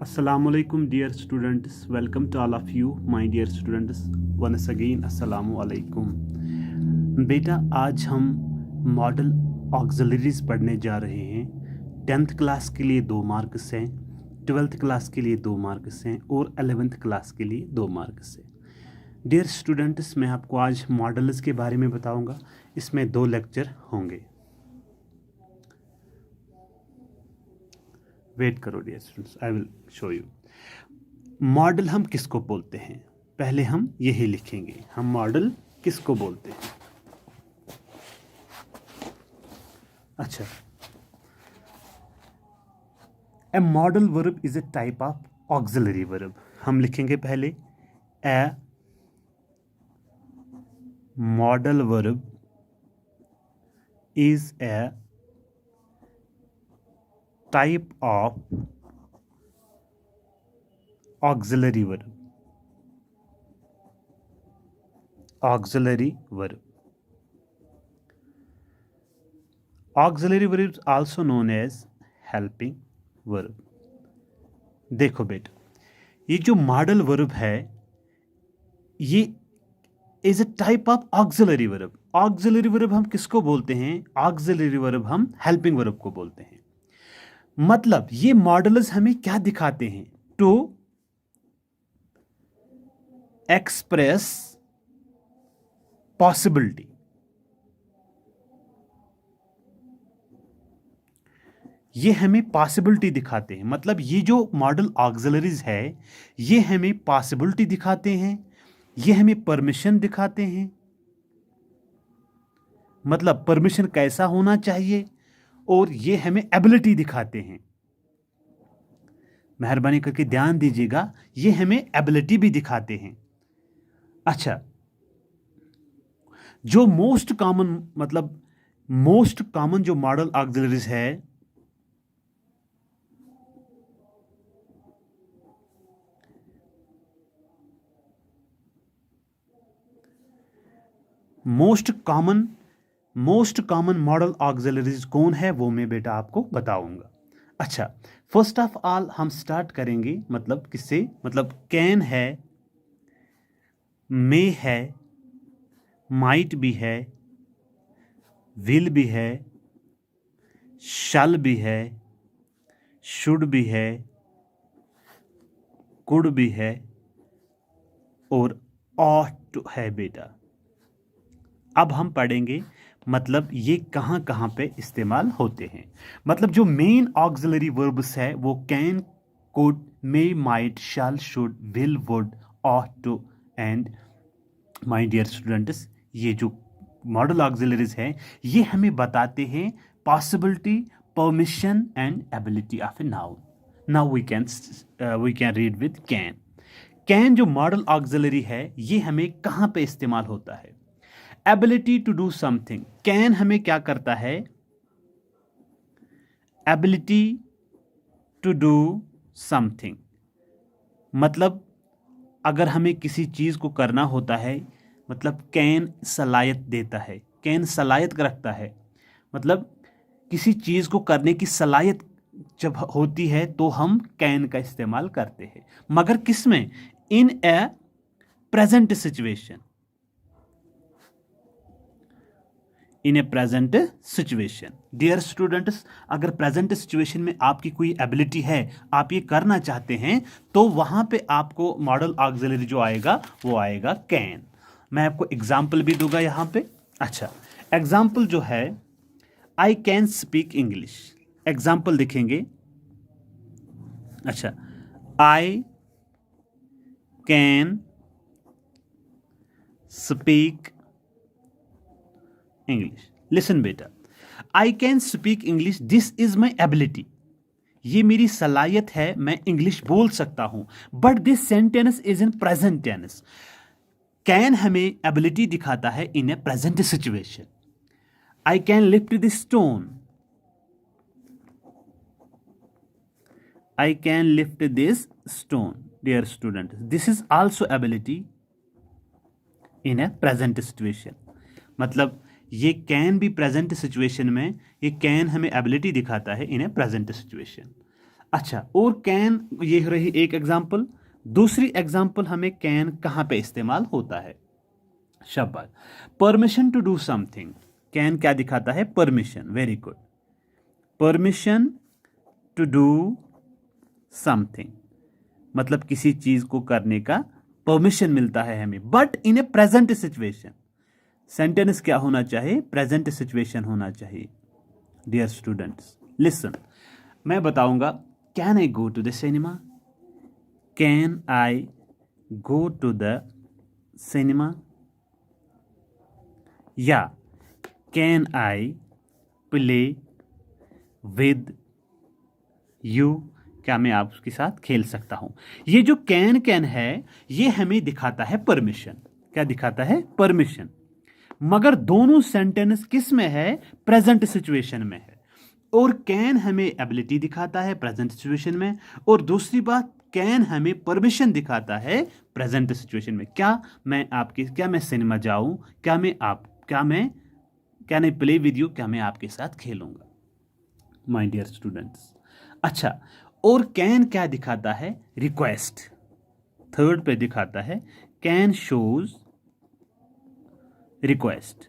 Assalamualaikum dear students, welcome to all of you my dear students once again Assalamualaikum। बेटा आज हम model auxiliaries पढ़ने जा रहे हैं। 10th क्लास के लिए 2 मार्क्स हैं, 12th क्लास के लिए 2 मार्क्स हैं और 11th क्लास के लिए 2 मार्क्स हैं। डियर स्टूडेंट्स, मैं आपको आज मॉडल्स के बारे में बताऊंगा। इसमें 2 लेक्चर होंगे। वेट करो dear students, I will show you. Model हम किसको बोलते हैं, पहले हम यही लिखेंगे। हम मॉडल किसको बोलते हैं। अच्छा, a modal verb is a type of auxiliary verb. हम लिखेंगे पहले a modal verb is a type of auxiliary verb। auxiliary verb auxiliary verb is also known as helping verb। देखो बेटा, ये जो मॉडल वर्ब है ये is a type of auxiliary verb. Auxiliary verb हम किसको बोलते हैं? ऑक्सिलरी वर्ब हम हेल्पिंग वर्ब को बोलते हैं। मतलब ये मॉडल्स हमें क्या दिखाते हैं? To express possibility. ये हमें पॉसिबिलिटी दिखाते हैं। मतलब ये जो मॉडल ऑक्सिलरीज है ये हमें पॉसिबिलिटी दिखाते हैं, ये हमें परमिशन दिखाते हैं। मतलब परमिशन कैसा होना चाहिए, और ये हमें एबिलिटी दिखाते हैं। मेहरबानी करके ध्यान दीजिएगा, ये हमें एबिलिटी भी दिखाते हैं। अच्छा, जो मोस्ट कॉमन जो मॉडल ऑक्सिलरीज है मोस्ट कॉमन मॉडल ऑक्सिलरीज कौन है वो मैं बेटा आपको बताऊंगा। अच्छा, फर्स्ट ऑफ ऑल हम स्टार्ट करेंगे मतलब किससे? मतलब कैन है, मे है, माइट भी है, विल भी है, शल भी है, शुड भी है, कुड भी है और ऑट है बेटा। अब हम पढ़ेंगे मतलब ये कहाँ कहाँ पे इस्तेमाल होते हैं। मतलब जो मेन ऑक्सिलरी वर्ब्स है वो can, could, may, might, shall, should, will, would, ought to and my dear students, ये जो मॉडल ऑक्सिलरीज हैं ये हमें बताते हैं possibility, permission and ability of a noun. Now we can read with can. Can जो मॉडल ऑक्सिलरी है ये हमें कहाँ पे इस्तेमाल होता है? Ability to do something. Can हमें क्या करता है? Ability to do something. मतलब अगर हमें किसी चीज को करना होता है, मतलब कैन सलाहियत देता है, कैन सलाहियत रखता है। मतलब किसी चीज को करने की सलाहियत जब होती है तो हम कैन का इस्तेमाल करते हैं। मगर किसमें? इन a present situation. In a present situation. Dear students, अगर प्रेजेंट सिचुएशन में आपकी कोई एबिलिटी है, आप ये करना चाहते हैं, तो वहां पे आपको मॉडल ऑक्सिलरी जो आएगा वो आएगा कैन। मैं आपको एग्जाम्पल भी दूंगा यहां पे। अच्छा, एग्जाम्पल जो है I can speak English. Example दिखेंगे। अच्छा, I can speak English. Listen बेटा, I can speak English, this is my ability. ये मेरी सलाहियत है, मैं इंग्लिश बोल सकता हूं। But this sentence is in present tense. Can हमें एबिलिटी दिखाता है in a present situation. I can lift this stone. I can lift this stone. Dear student, this is also ability in a present situation. मतलब ये can भी present situation में, ये can हमें ability दिखाता है इन ए प्रेजेंट सिचुएशन। अच्छा, और कैन ये रही एक एग्जाम्पल। दूसरी एग्जाम्पल हमें कैन कहाँ पे इस्तेमाल होता है। शाबाश। Permission to do something, can क्या दिखाता है? Permission. Very good. Permission to do something मतलब किसी चीज को करने का परमिशन मिलता है हमें, but in a present situation. Sentence क्या होना चाहिए? प्रेजेंट सिचुएशन होना चाहिए। डियर स्टूडेंट्स लिसन, मैं बताऊंगा। Can I go to the cinema? Can I go to the cinema? या can I play with you? क्या मैं आपके साथ खेल सकता हूं? ये जो कैन कैन है ये हमें दिखाता है परमिशन। क्या दिखाता है? परमिशन। मगर दोनों सेंटेंस किस में है? प्रेजेंट सिचुएशन में है। और कैन हमें एबिलिटी दिखाता है प्रेजेंट सिचुएशन में, और दूसरी बात कैन हमें परमिशन दिखाता है प्रेजेंट सिचुएशन में। क्या मैं सिनेमा जाऊं? Can I play with you? क्या मैं आपके साथ खेलूंगा? My dear students. अच्छा, और कैन क्या दिखाता है? रिक्वेस्ट। थर्ड पे दिखाता है कैन शोज रिक्वेस्ट।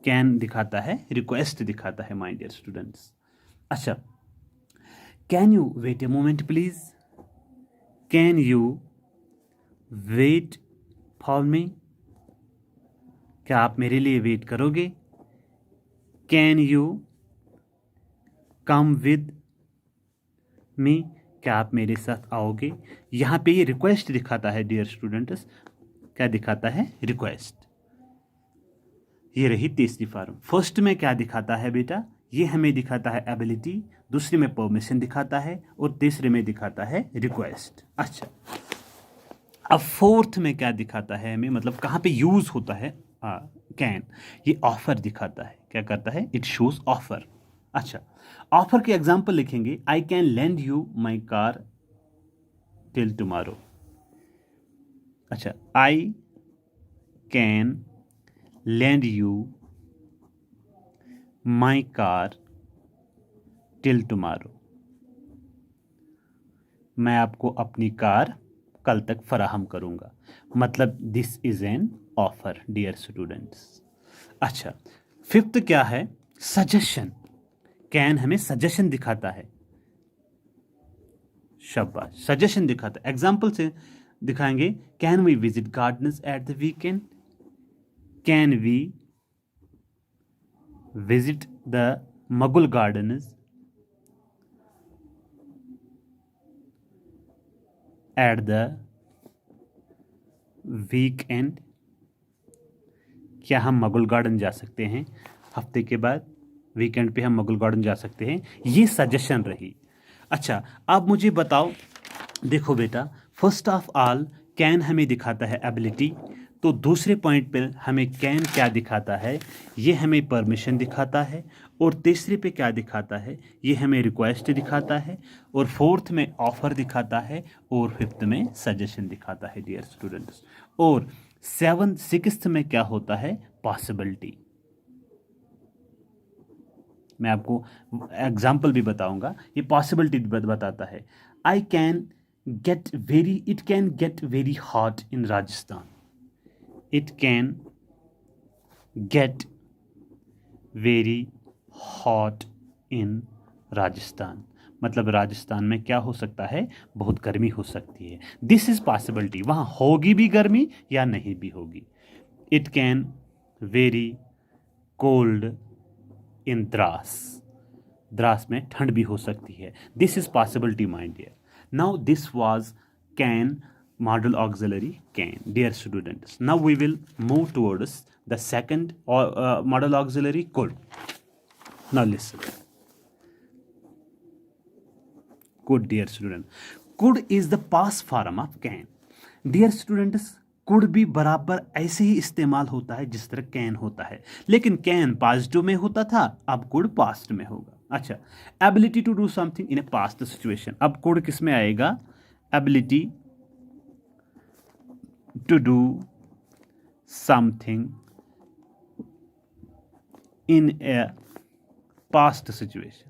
कैन दिखाता है रिक्वेस्ट दिखाता है, माय डियर स्टूडेंट्स। अच्छा, can you wait a moment please? Can you wait for me? क्या आप मेरे लिए वेट करोगे? Can you come with me? क्या आप मेरे साथ आओगे? यहां पे ये रिक्वेस्ट दिखाता है डियर स्टूडेंट्स। क्या दिखाता है? रिक्वेस्ट। ये रही तीसरी फॉर्म। फर्स्ट में क्या दिखाता है बेटा? ये हमें दिखाता है एबिलिटी, दूसरे में परमिशन दिखाता है, और तीसरे में दिखाता है रिक्वेस्ट। अच्छा, अब फोर्थ में क्या दिखाता है हमें, मतलब कहाँ पे यूज होता है कैन? ये ऑफर दिखाता है। क्या करता है? It shows offer. अच्छा, ऑफर के एग्जाम्पल लिखेंगे। I can lend you my car till tomorrow. अच्छा, I can lend you my car till tomorrow। मैं आपको अपनी कार कल तक फराहम करूंगा। मतलब this is an offer dear students. अच्छा, फिफ्थ क्या है? सजेशन। कैन हमें सजेशन दिखाता है। शाबाश, सजेशन दिखाता है। एग्जाम्पल से दिखाएंगे। Can we visit gardens at the weekend? Can we visit the Mughal gardens at the weekend? क्या हम मुगल गार्डन जा सकते हैं हफ्ते के बाद? वीकेंड पे हम मुगल गार्डन जा सकते हैं। ये सजेशन रही। अच्छा, अब मुझे बताओ। देखो बेटा, फर्स्ट ऑफ ऑल कैन हमें दिखाता है एबिलिटी, तो दूसरे पॉइंट पर हमें कैन क्या दिखाता है? ये हमें परमिशन दिखाता है। और तीसरे पे क्या दिखाता है? ये हमें रिक्वेस्ट दिखाता है। और फोर्थ में ऑफर दिखाता है। और फिफ्थ में सजेशन दिखाता है डियर स्टूडेंट्स। और सिक्स्थ में क्या होता है? पॉसिबिलिटी। मैं आपको एग्जाम्पल भी बताऊंगा। ये पॉसिबिलिटी बताता है। It can get very hot in Rajasthan. It can get very hot in Rajasthan. मतलब राजस्थान में क्या हो सकता है? बहुत गर्मी हो सकती है। This is possibility. वहां होगी भी गर्मी या नहीं भी होगी। It can very cold in Dras. Dras में ठंड भी हो सकती है। This is possibility my dear. Now this was can model auxiliary can, dear students. Now we will move towards the second model auxiliary could. Now listen. Could, dear student. Could is the past form of can. Dear students, could भी बराबर ऐसे ही इस्तेमाल होता है जिस तरह can होता है, लेकिन कैन पॉजिटिव में होता था, अब कुड पास्ट में होगा। अच्छा, ability to do something in a past situation. अब कुड किस में आएगा? Ability to do something in a past situation।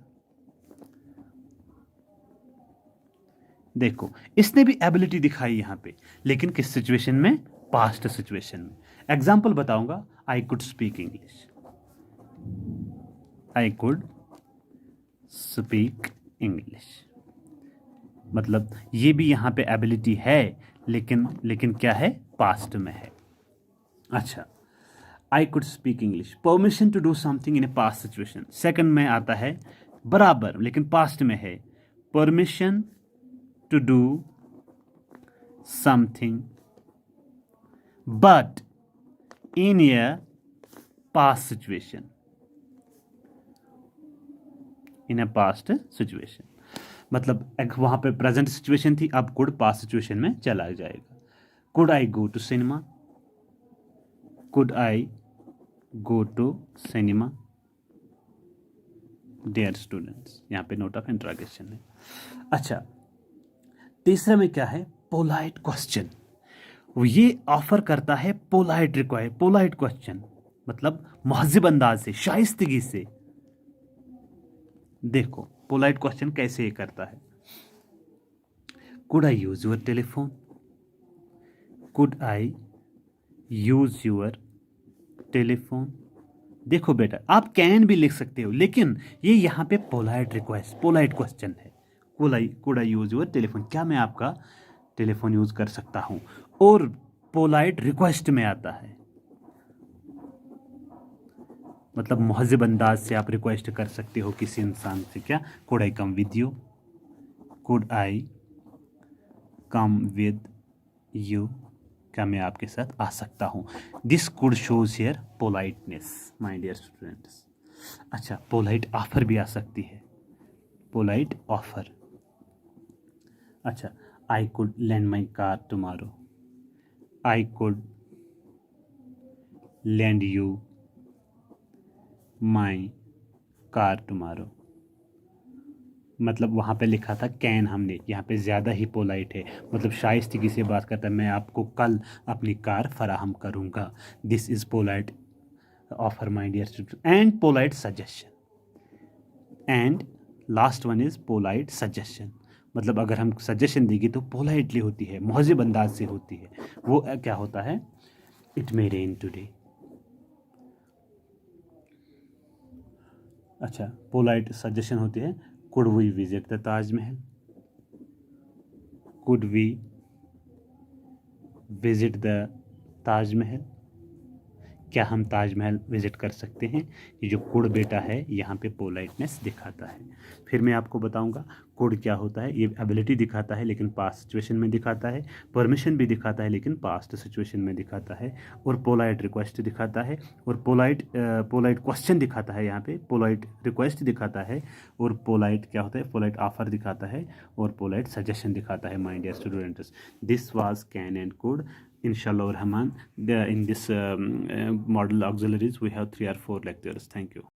देखो इसने भी एबिलिटी दिखाई यहाँ पे, लेकिन किस सिचुएशन में? पास्ट सिचुएशन में। एग्जाम्पल बताऊंगा, आई could speak English, I could speak English, मतलब ये भी यहाँ पे एबिलिटी है, लेकिन क्या है? पास्ट में है। अच्छा, I could speak English, permission to do something in a past situation. Second में आता है बराबर, लेकिन पास्ट में है, permission to do something but in a past situation, in a past situation, मतलब वहां पे प्रेजेंट सिचुएशन थी, अब कुड पास्ट सिचुएशन में चला जाएगा। Could I go to cinema, could I go to cinema dear students, यहाँ पे नोट ऑफ इंट्रोगेशन है। अच्छा, तीसरा में क्या है? Polite question. ये ऑफर करता है पोलाइट पोलाइट क्वेश्चन, मतलब महज़िब अंदाज से, शाइस्तगी से। देखो पोलाइट क्वेश्चन कैसे ये करता है। Could I use your telephone, could I use your telephone. देखो बेटा, आप कैन भी लिख सकते हो, लेकिन ये यहाँ पे पोलाइट क्वेश्चन है। Could I use your telephone, क्या मैं आपका टेलीफोन यूज कर सकता हूं? और पोलाइट रिक्वेस्ट में आता है, मतलब महज़िब अंदाज से आप रिक्वेस्ट कर सकते हो किसी इंसान से। क्या? Could I come with you, could I come with you, क्या मैं आपके साथ आ सकता हूँ? This could shows here politeness my dear students. अच्छा, पोलाइट ऑफर भी आ सकती है, पोलाइट ऑफर। अच्छा, I could lend my car tomorrow, I could lend you my car tomorrow, मतलब वहाँ पे लिखा था कैन, हमने यहाँ पे ज़्यादा ही पोलाइट है, मतलब शाइस्तगी से बात करता है, मैं आपको कल अपनी कार फराहम करूँगा। This is polite offer my dear student. And polite suggestion, and last one is polite suggestion, मतलब अगर हम सजेशन देंगे तो पोलाइटली होती है, महज़िब अंदाज से होती है। वो क्या होता है? It may rain today. अच्छा, पोलाइट सजेशन होती है, could we visit the Taj Mahal, could we visit the Taj Mahal, क्या हम ताजमहल विजिट कर सकते हैं? ये जो कुड बेटा है यहाँ पे पोलाइटनेस दिखाता है। फिर मैं आपको बताऊंगा कुड क्या होता है। ये एबिलिटी दिखाता है लेकिन पास्ट सिचुएशन में दिखाता है, परमिशन भी दिखाता है लेकिन पास्ट सिचुएशन में दिखाता है, और पोलाइट रिक्वेस्ट दिखाता है, और पोलाइट क्वेश्चन दिखाता है, यहाँ पे पोलाइट रिक्वेस्ट दिखाता है, और पोलाइट क्या होता है? पोलाइट ऑफर दिखाता है, और पोलाइट सजेशन दिखाता है my dear students. This was can and could. Inshallah Rahman, in this model auxiliaries we have 3 or 4 lectures. Thank you.